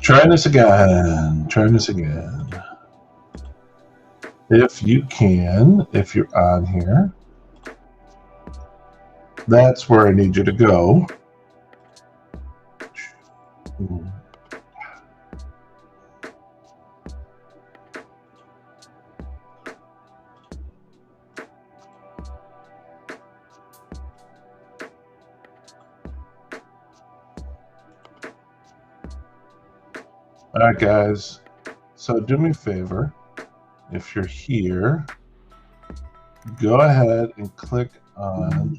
Trying this again. Trying this again. If you can, if you're on here, that's where I need you to go. All right, guys. So do me a favor. If you're here, go ahead and click on.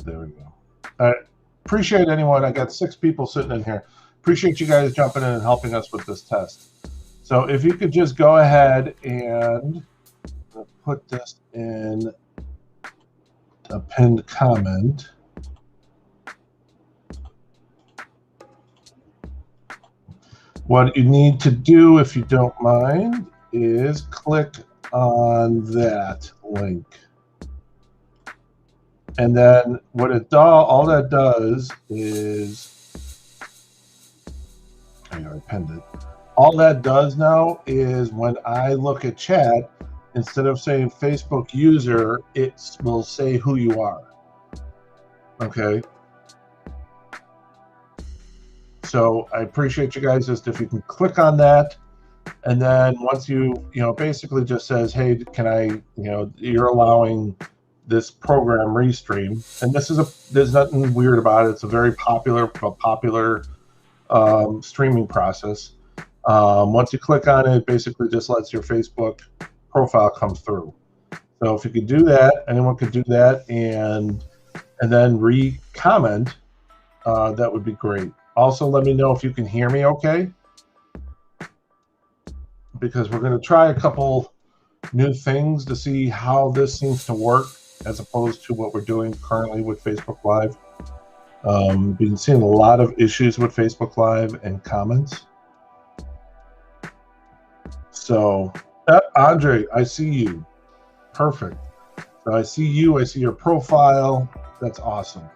There we go. All right. Appreciate anyone. I got 6 people sitting in here. Appreciate you guys jumping in and helping us with this test. So if you could just go ahead and put this in a pinned comment. What you need to do, if you don't mind, is click on that link. And then what it does, all that does is, I pinned it. All that does now is when I look at chat, instead of saying Facebook user, it will say who you are. Okay. So I appreciate you guys. Just if you can click on that, and then once you basically just says, hey, can I, you're allowing this program Restream, and there's nothing weird about it. It's a very popular streaming process. Once you click on it, it basically just lets your Facebook profile come through. So if you could do that, anyone could do that, and then re-comment, that would be great. Also, let me know if you can hear me okay, because we're going to try a couple new things to see how this seems to work as opposed to what we're doing currently with Facebook Live. Been seeing a lot of issues with Facebook Live and comments. So, Andre, I see you. Perfect. So I see you. I see your profile. That's awesome.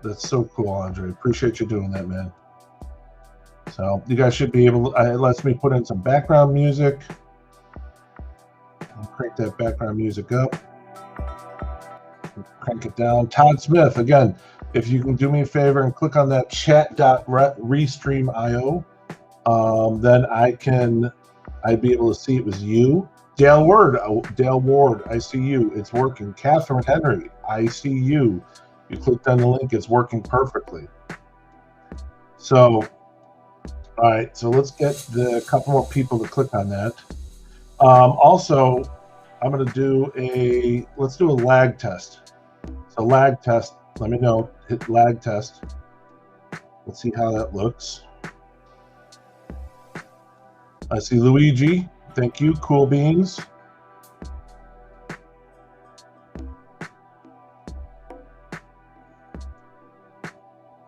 That's so cool, Andre. Appreciate you doing that, man. So you guys should be able to, it lets me put in some background music. I'll crank that background music up. Crank it down. Todd Smith, again, if you can do me a favor and click on that chat.restream.io, then I'd be able to see it was you. Dale Ward, I see you. It's working. Catherine Henry, I see you. You clicked on the link, it's working perfectly. So, all right, so let's get the couple more people to click on that. Also, I'm going to let's do a lag test. So lag test, let me know, hit lag test. Let's see how that looks. I see Luigi, thank you, Cool Beans.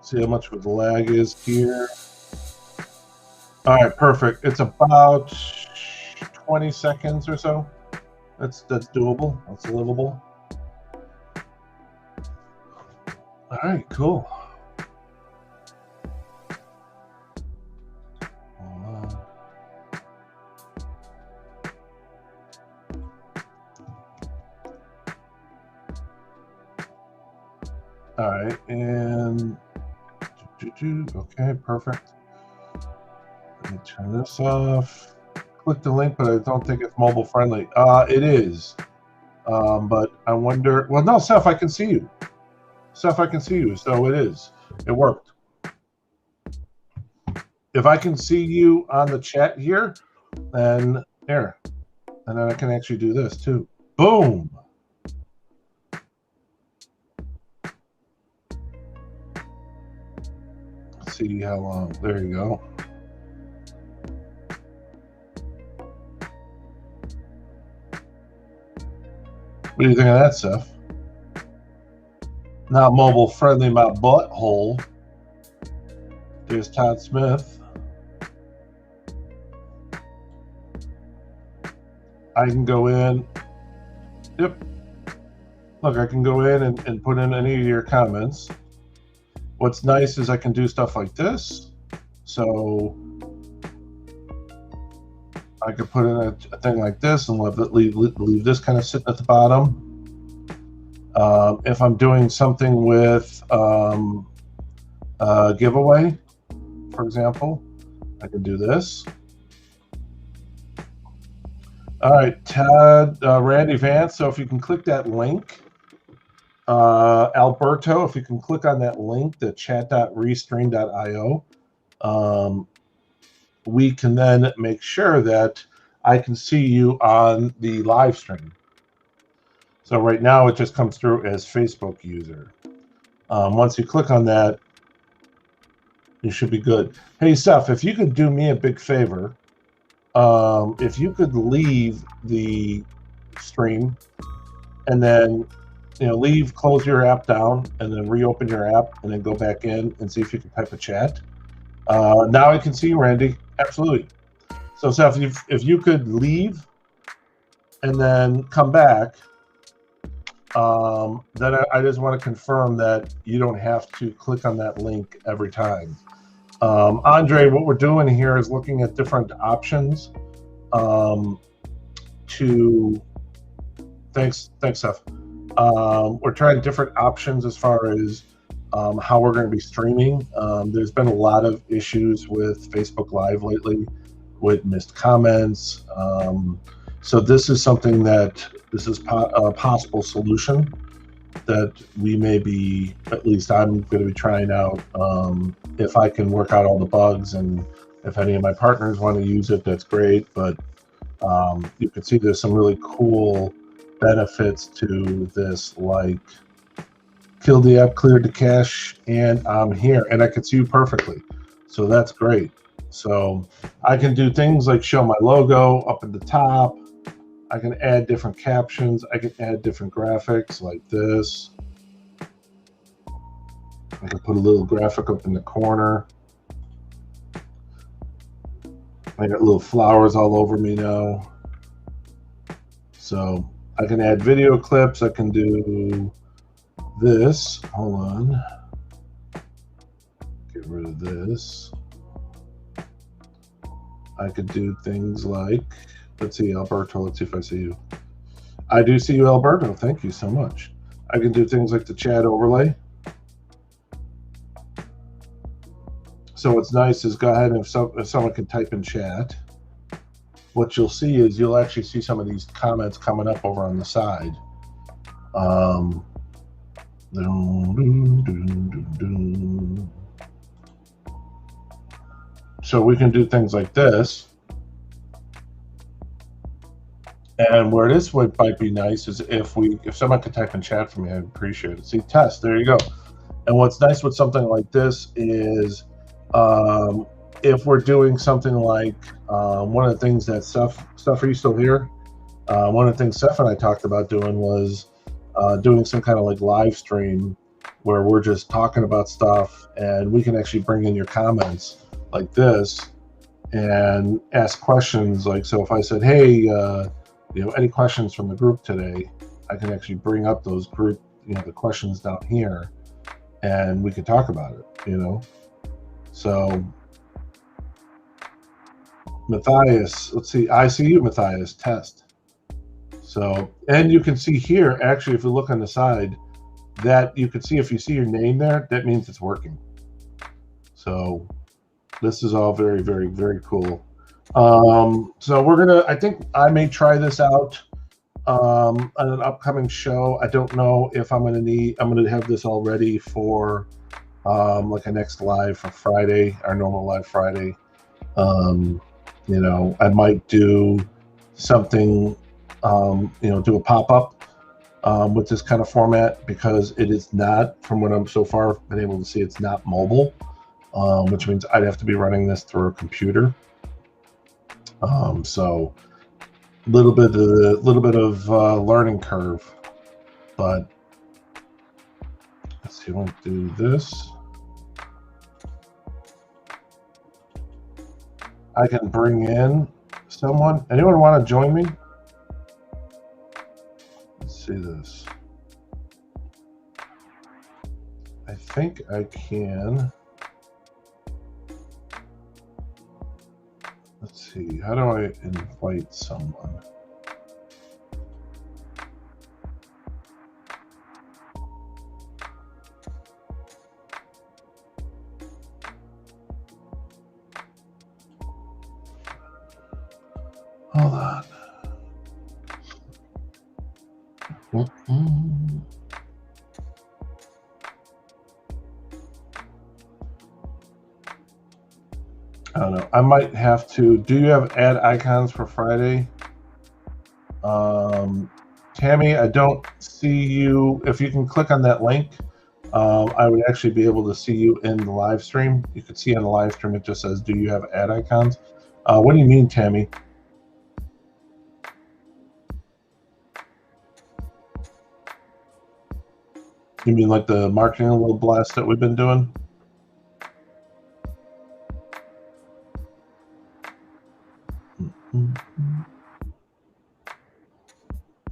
See how much the lag is here. All right, perfect. It's about 20 seconds or so. That's doable. That's livable. All right, cool. All right, and okay, perfect. Let me turn this off. Click the link, but I don't think it's mobile friendly. It is, but I wonder. Well, no, Seth, I can see you. Seth, I can see you, so it is. It worked. If I can see you on the chat here, then there, and then I can actually do this too. Boom. See how long. There you go. What do you think of that, Seth? Not mobile friendly, my butthole. There's Todd Smith. I can go in. Yep. Look, I can go in and put in any of your comments. What's nice is I can do stuff like this. So I could put in a thing like this and leave this kind of sitting at the bottom. If I'm doing something with a giveaway, for example, I can do this. All right, Ted, Randy Vance. So if you can click that link, Alberto, if you can click on that link, the chat.restream.io, we can then make sure that I can see you on the live stream. So right now it just comes through as Facebook user. Once you click on that, you should be good. Hey, Steph, if you could do me a big favor, if you could leave the stream and then close your app down and then reopen your app and then go back in and see if you can type a chat. Now I can see you, Randy. Absolutely. So Steph, if you could leave and then come back, then I just want to confirm that you don't have to click on that link every time. Andre, what we're doing here is looking at different options thanks, Steph. We're trying different options as far as how we're going to be streaming. There's been a lot of issues with Facebook Live lately with missed comments. So this is something that this is a possible solution that we may be, at least I'm going to be trying out. If I can work out all the bugs and if any of my partners want to use it, that's great. But you can see there's some really cool benefits to this, like killed the app, cleared the cache, and I'm here, and I can see you perfectly. So that's great. So I can do things like show my logo up at the top. I can add different captions. I can add different graphics like this. I can put a little graphic up in the corner. I got little flowers all over me now. So I can add video clips. I can do this. Hold on. Get rid of this. I could do things like, let's see, Alberto, let's see if I see you. I do see you, Alberto. Thank you so much. I can do things like the chat overlay. So what's nice is go ahead and if someone can type in chat, what you'll see is you'll actually see some of these comments coming up over on the side. So we can do things like this. And where this might be nice is if someone could type in chat for me, I'd appreciate it. See, test, there you go. And what's nice with something like this is if we're doing something like one of the things that Steph, are you still here? One of the things Steph and I talked about doing was doing some kind of like live stream where we're just talking about stuff and we can actually bring in your comments like this and ask questions. Like, so if I said, hey, any questions from the group today, I can actually bring up those group, the questions down here and we could talk about it, So Matthias, let's see, I see you, Matthias, test. So, and you can see here, actually, if you look on the side, that you can see if you see your name there, that means it's working. So this is all very, very, very cool. So we're gonna, I think I may try this out on an upcoming show. I don't know if I'm gonna have this all ready for like a next live for Friday, our normal live Friday. I might do something, do a pop-up with this kind of format because it is not, from what I'm so far been able to see, it's not mobile, which means I'd have to be running this through a computer. So a little bit of learning curve, but let's see, I want to do this. I can bring in someone. Anyone want to join me? Let's see this. I think I can. Let's see. How do I invite someone? Hold on. I don't know. I might have to. Do you have add icons for Friday? Tammy, I don't see you. If you can click on that link, I would actually be able to see you in the live stream. You can see on the live stream it just says, do you have add icons? What do you mean, Tammy? You mean like the marketing little blast that we've been doing?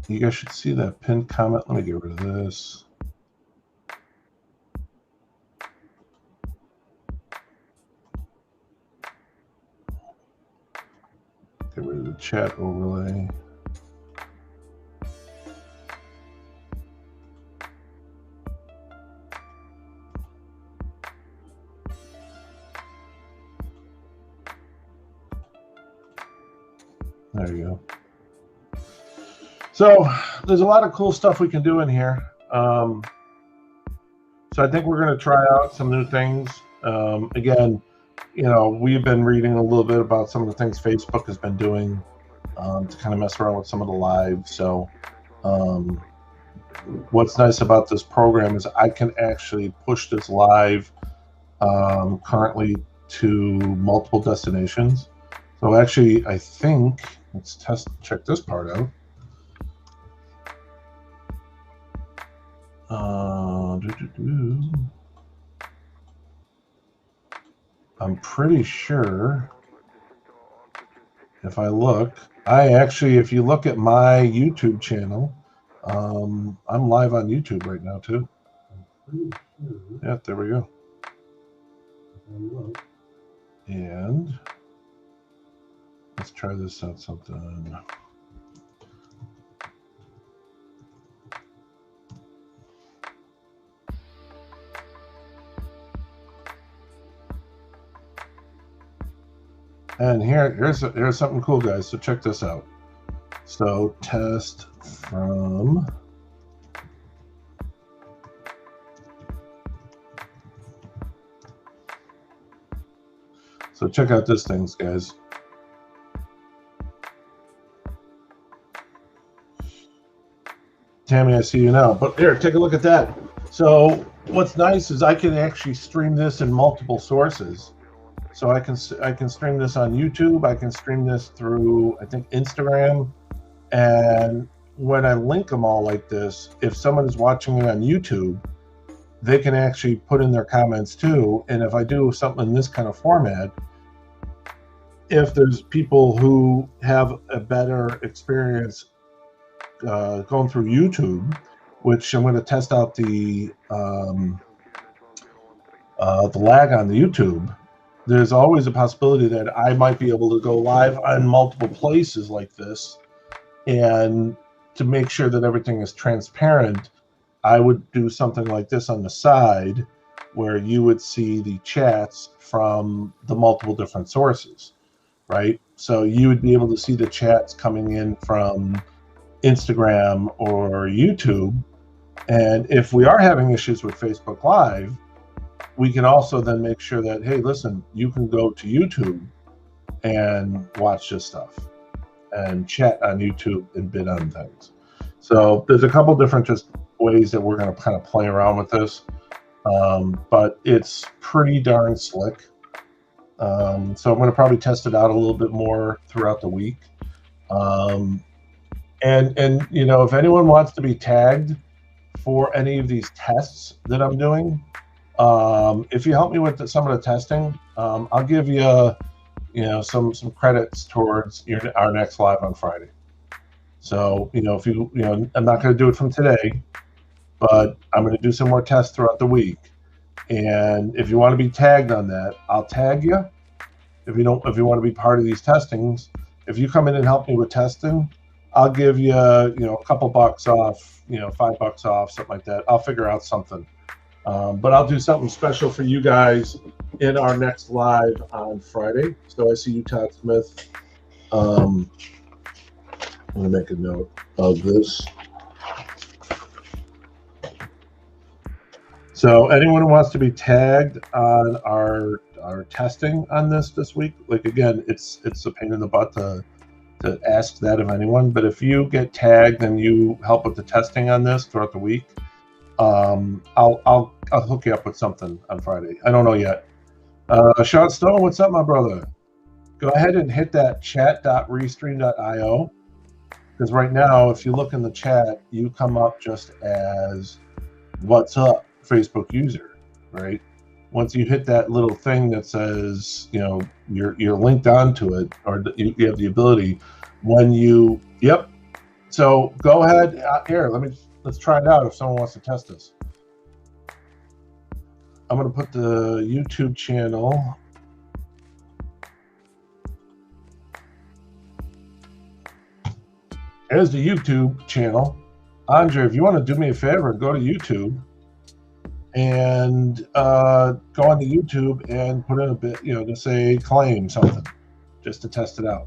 You guys should see that pinned comment. Let me get rid of this. Get rid of the chat overlay. There you go. So there's a lot of cool stuff we can do in here. So I think we're going to try out some new things. Again, you know, we've been reading a little bit about some of the things Facebook has been doing to kind of mess around with some of the lives. So what's nice about this program is I can actually push this live currently to multiple destinations. So actually, I think, let's check this part out. I'm pretty sure if I look, if you look at my YouTube channel, I'm live on YouTube right now too. Yeah, there we go. And let's try this out something. And here's something cool, guys. So check this out. So test from so check out this things, guys. Tammy, I see you now. But here, take a look at that. So what's nice is I can actually stream this in multiple sources. So I can stream this on YouTube. I can stream this through, I think, Instagram. And when I link them all like this, if someone is watching it on YouTube, they can actually put in their comments too. And if I do something in this kind of format, if there's people who have a better experience going through YouTube, which I'm going to test out the lag on the YouTube, there's always a possibility that I might be able to go live on multiple places like this. And to make sure that everything is transparent, I would do something like this on the side where you would see the chats from the multiple different sources, right? So you would be able to see the chats coming in from Instagram or YouTube. And if we are having issues with Facebook Live, we can also then make sure that, hey, listen, you can go to YouTube and watch this stuff and chat on YouTube and bid on things. So there's a couple different just ways that we're going to kind of play around with this, but it's pretty darn slick. So I'm going to probably test it out a little bit more throughout the week. And you know, if anyone wants to be tagged for any of these tests that I'm doing, if you help me with some of the testing, I'll give you, some credits towards our next live on Friday. So, if I'm not going to do it from today, but I'm going to do some more tests throughout the week. And if you want to be tagged on that, I'll tag you. If you want to be part of these testings, if you come in and help me with testing, I'll give you, a couple bucks off, $5 off, something like that. I'll figure out something. But I'll do something special for you guys in our next live on Friday. So I see you, Todd Smith. I'm going to make a note of this. So anyone who wants to be tagged on our testing on this week, like, again, it's a pain in the butt to ask that of anyone, but if you get tagged and you help with the testing on this throughout the week, I'll hook you up with something on Friday. I don't know yet. Sean Stone, what's up, my brother? Go ahead and hit that chat.restream.io, because right now, if you look in the chat, you come up just as "What's up, Facebook user," right? Once you hit that little thing that says, you're linked onto it, or you have the ability when you, yep. So go ahead here. Let's try it out if someone wants to test this. I'm going to put the YouTube channel. There's the YouTube channel. Andre, if you want to do me a favor, go to YouTube and go on to YouTube and put in a bit, to say claim something, just to test it out.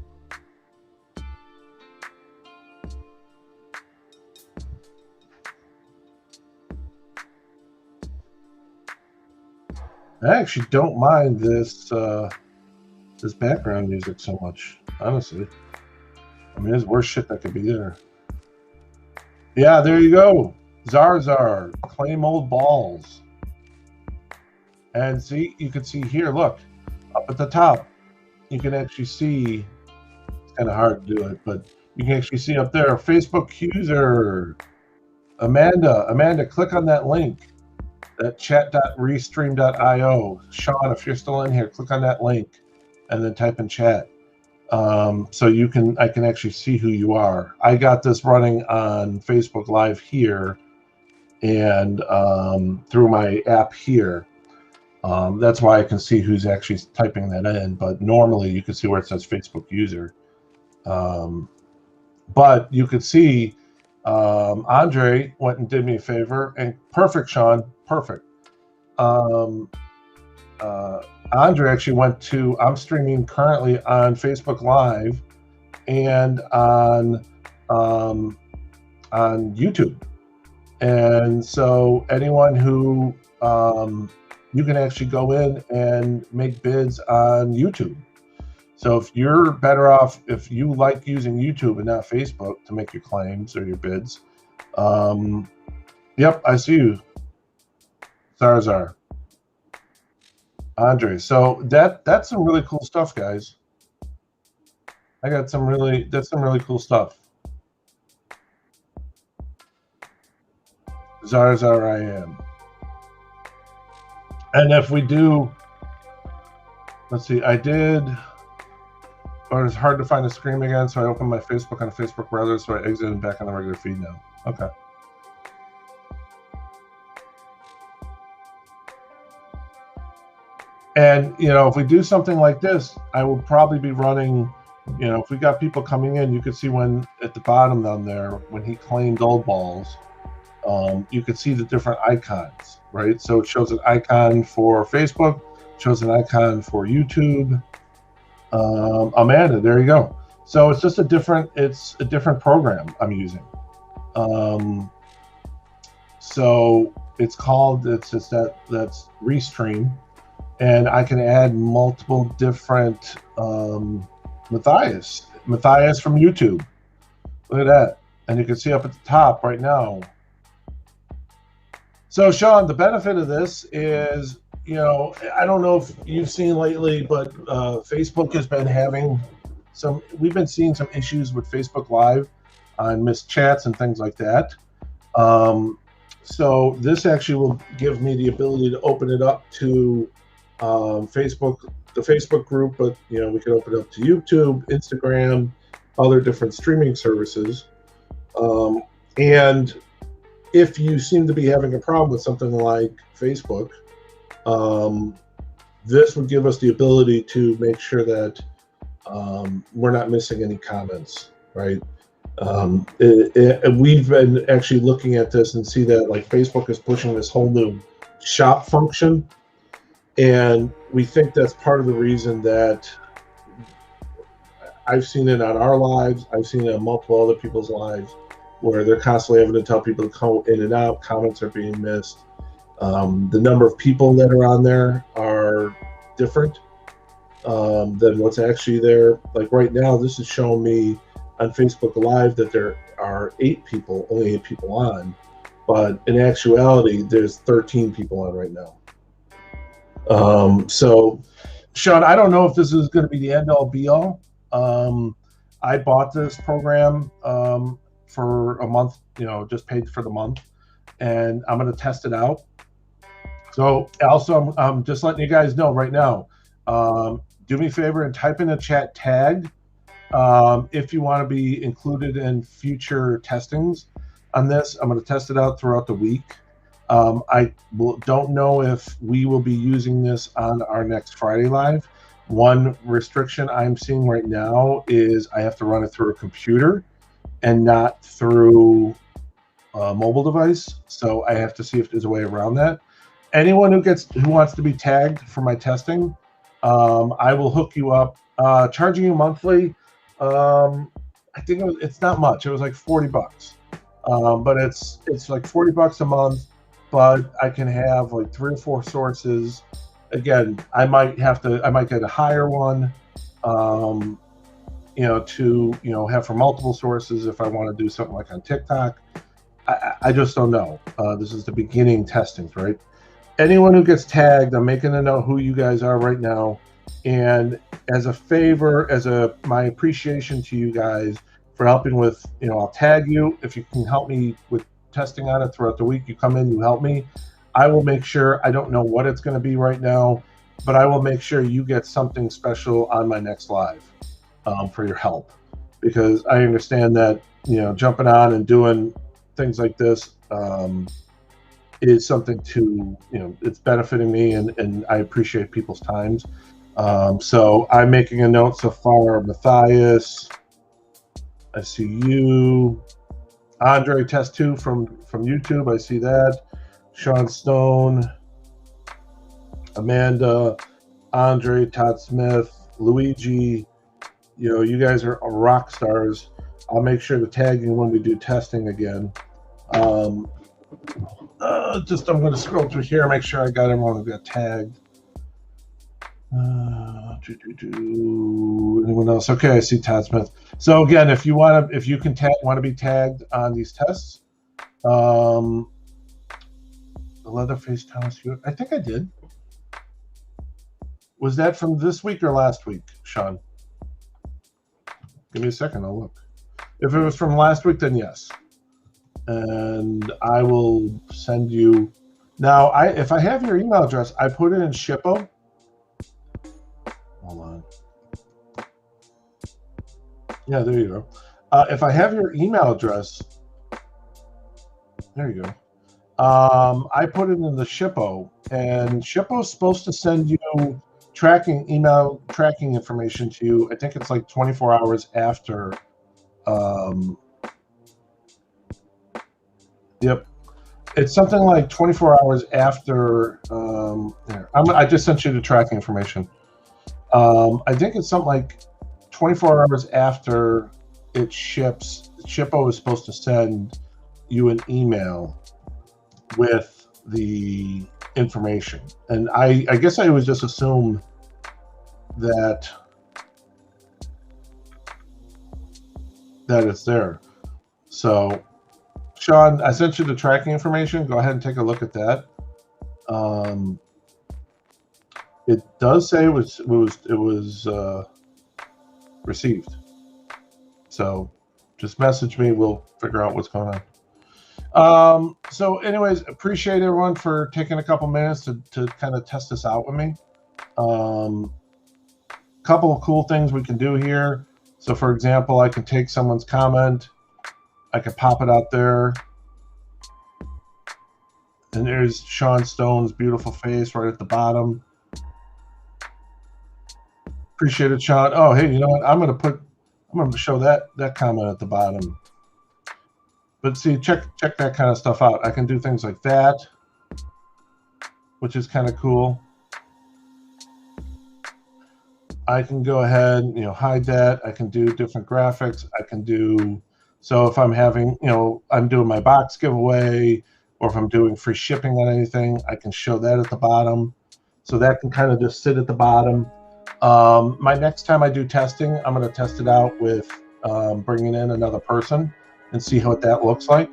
I actually don't mind this this background music so much, honestly. I mean, there's worse shit that could be there. Yeah, there you go. Zarzar, claim old balls. And see, you can see here, look, up at the top, you can actually see, it's kind of hard to do it, but you can actually see up there, Facebook user, Amanda, click on that link, that chat.restream.io. Sean, if you're still in here, click on that link and then type in chat. So I can actually see who you are. I got this running on Facebook Live here and through my app here. That's why I can see who's actually typing that in. But normally you can see where it says Facebook user. But you could see Andre went and did me a favor, and perfect, Sean, perfect. Andre actually went to, I'm streaming currently on Facebook Live and on YouTube. And so anyone who, you can actually go in and make bids on YouTube. So if you're better off, if you like using YouTube and not Facebook to make your claims or your bids, yep, I see you, Zarzar. Andre, so that's some really cool stuff, guys. That's some really cool stuff. Zarzar I am. And if we do, let's see, I did, or it's hard to find the screen again, so I opened my Facebook on a Facebook browser, so I exited back on the regular feed now. Okay. And, if we do something like this, I will probably be running, if we got people coming in, you could see when at the bottom down there, when he claimed old balls, you could see the different icons, right? So it shows an icon for Facebook, shows an icon for YouTube. Amanda, there you go. So it's just a different program I'm using. So it's called, that's Restream. And I can add multiple different Matthias from YouTube. Look at that. And you can see up at the top right now. So Sean, the benefit of this is, I don't know if you've seen lately, but Facebook has been having we've been seeing some issues with Facebook Live on missed chats and things like that. So this actually will give me the ability to open it up to Facebook, the Facebook group, but we can open it up to YouTube, Instagram, other different streaming services. And if you seem to be having a problem with something like Facebook, This would give us the ability to make sure that we're not missing any comments, right? We've been actually looking at this and see that like Facebook is pushing this whole new shop function, and we think that's part of the reason that I've seen it on our lives, I've seen it on multiple other people's lives, where they're constantly having to tell people to go in and out, comments are being missed. The number of people that are on there are different than what's actually there. Like right now, this is showing me on Facebook Live that there are only 8 people on, but in actuality, there's 13 people on right now. So, Sean, I don't know if this is going to be the end-all be-all. I bought this program for a month, just paid for the month, and I'm going to test it out. So also, I'm just letting you guys know right now, do me a favor and type in the chat tag if you want to be included in future testings on this. I'm going to test it out throughout the week. I don't know if we will be using this on our next Friday Live. One restriction I'm seeing right now is I have to run it through a computer and not through a mobile device. So I have to see if there's a way around that. Anyone who wants to be tagged for my testing, I will hook you up. Charging you monthly, I think it's not much. It was like $40, but it's like $40 a month. But I can have like 3 or 4 sources. Again, I might get a higher one, to have for multiple sources if I want to do something like on TikTok. I just don't know. This is the beginning testings, right? Anyone who gets tagged, I'm making a note who you guys are right now, and as a favor, my appreciation to you guys for helping with, I'll tag you if you can help me with testing on it throughout the week. You come in, you help me. I will make sure, I don't know what it's going to be right now, but I will make sure you get something special on my next live for your help, because I understand that jumping on and doing things like this is something to, it's benefiting me, and I appreciate people's times. So I'm making a note so far. Matthias, I see you. Andre Test 2 from YouTube, I see that. Sean Stone, Amanda, Andre, Todd Smith, Luigi, you guys are rock stars. I'll make sure to tag you when we do testing again. I'm going to scroll through here, make sure I got everyone who got tagged. Anyone else? Okay, I see Todd Smith. So again, if you want to be tagged on these tests, the Leatherface Thomas Hewitt, I think I did. Was that from this week or last week, Sean? Give me a second, I'll look. If it was from last week, then yes. And I will send you. Now, if I have your email address, I put it in Shippo. Hold on. Yeah, there you go. If I have your email address, there you go. I put it in the Shippo, and Shippo's supposed to send you email tracking information to you. I think it's like 24 hours after. Yep. It's something like 24 hours after. I just sent you the tracking information. I think it's something like 24 hours after it ships. Shippo is supposed to send you an email with the information, and I guess I would just assume that it's there. So, Sean, I sent you the tracking information. Go ahead and take a look at that. It does say it was received. So just message me. We'll figure out what's going on. So anyways, appreciate everyone for taking a couple minutes to kind of test this out with me. Couple of cool things we can do here. So for example, I can take someone's comment, I can pop it out there, And there's Sean Stone's beautiful face right at the bottom. Appreciate it, Sean. Oh, hey, you know what? I'm gonna show that comment at the bottom. But see, check that kind of stuff out. I can do things like that, which is kind of cool. I can go ahead, hide that. I can do different graphics. I can do, so if I'm having, I'm doing my box giveaway, or if I'm doing free shipping on anything, I can show that at the bottom. So that can kind of just sit at the bottom. My next time I do testing, I'm going to test it out with bringing in another person and see what that looks like.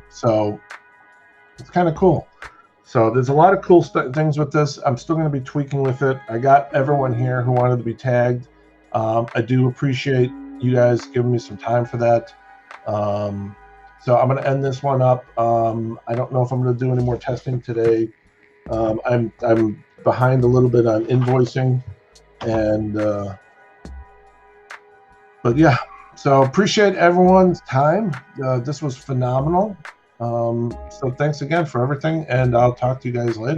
So it's kind of cool. So there's a lot of cool things with this. I'm still going to be tweaking with it. I got everyone here who wanted to be tagged. I do appreciate you guys giving me some time for that. So I'm going to end this one up. I don't know if I'm going to do any more testing today. I'm behind a little bit on invoicing, and but yeah. So appreciate everyone's time. This was phenomenal. So thanks again for everything, and I'll talk to you guys later.